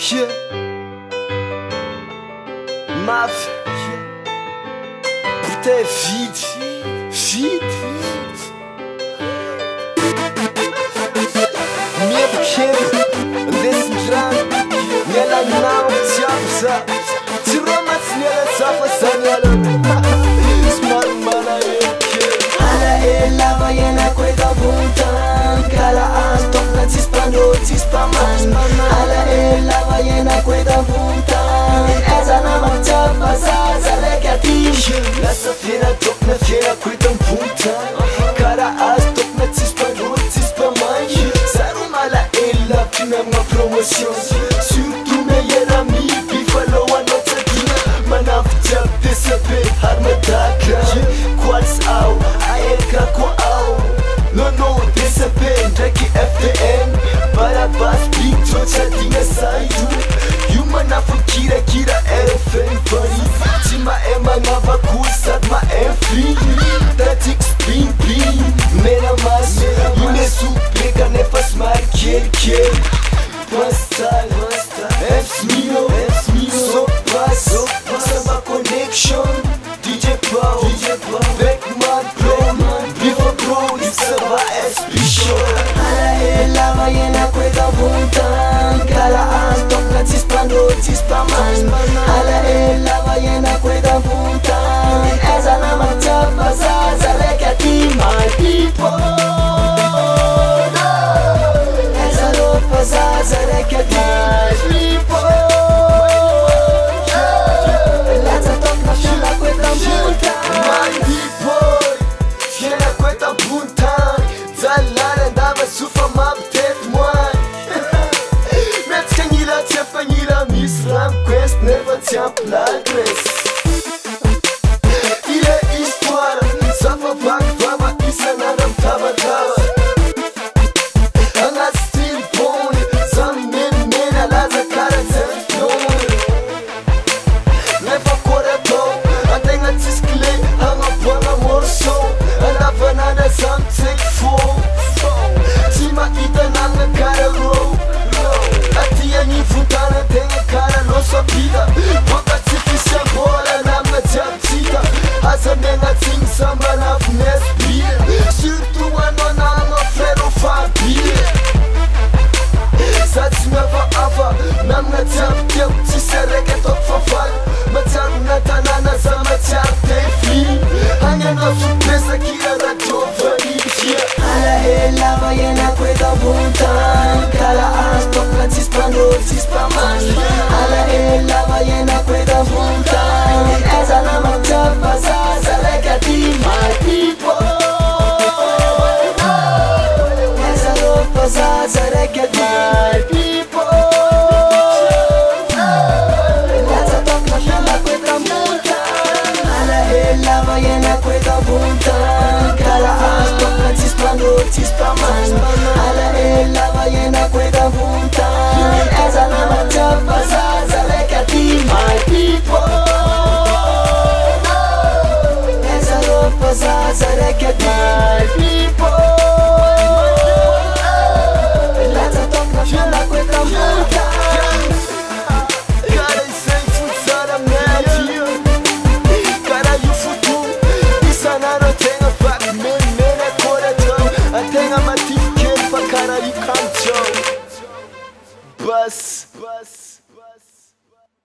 Yeah. Mafia. Puta é vide. Minha pequena, desse grande. Ela não te abusa. Tirou uma senhora, só passando ela. Smart mana ela vai na coisa bunta. Kala as toca tispando, tispaman. Ela vai na coisa bunta. Essa na marcha passa, sale que a ti. Nessa feira, toca na feira, coisa bunta. Kala as toca tispando, tispaman. Saru mala ela, fina uma promoção. Surtout meilleur ami, puis follow a notre dina. Manaf jab desabe, harmadaka. Quals au, aeka ko au. Nono desabe, draki FTN. Para bas, big chocha dinga saidu. Yuma na fukira kira RFN funny. Tima ema ngava kusat ma enfim. Tatik spin pin, mera mas. Yune supega ne faz mar kier. Pastal, F's mio, so pass, samba connection, DJ Pau, Beckman Pro, Viva Pro, Samba SP Show. Ela vai na coisa bunta. Kala as toca tispando, tispaman. Ela vai na coisa bunta. Essa na marcha passa, sale que a ti, my people. Zare que diz people. Let's talk na fila coita bunta. My people, fiera coita bunta. Zalara andava sufa mabtet moi. Met canila tia fanila mislam quest never tia plagres. Il est histoire, ça va pas fama isa nadam tava. Samba na Nesbia, surtout a nona ma frère Fabia. Sats me va ava, nam na tap tap, si sere que top fafal. Matar na tanana sama tap tefi. Hanya na surpresa kira na Giovanni. Ela vai na coisa bunta. Kala as toca tispando, tispaman. Ela vai na coisa bunta. Essa na marcha passa, sale que a ti, my people. Essa não passa, sale que a ti, my people. Essa toca na fila coisa bunta. Ela vai na coisa bunta. Kala as toca tispando, tispaman. Ela vai na coisa bunta. Essa na marcha passa, sale que a ti, my people. Zare que my people. Let's talk na fila coita bunta. Cara, isso é futsal a média. Cara, e o futuro? Isso não tem a faca, menina é coração. Tem a matif que pra cara e canção. Bus.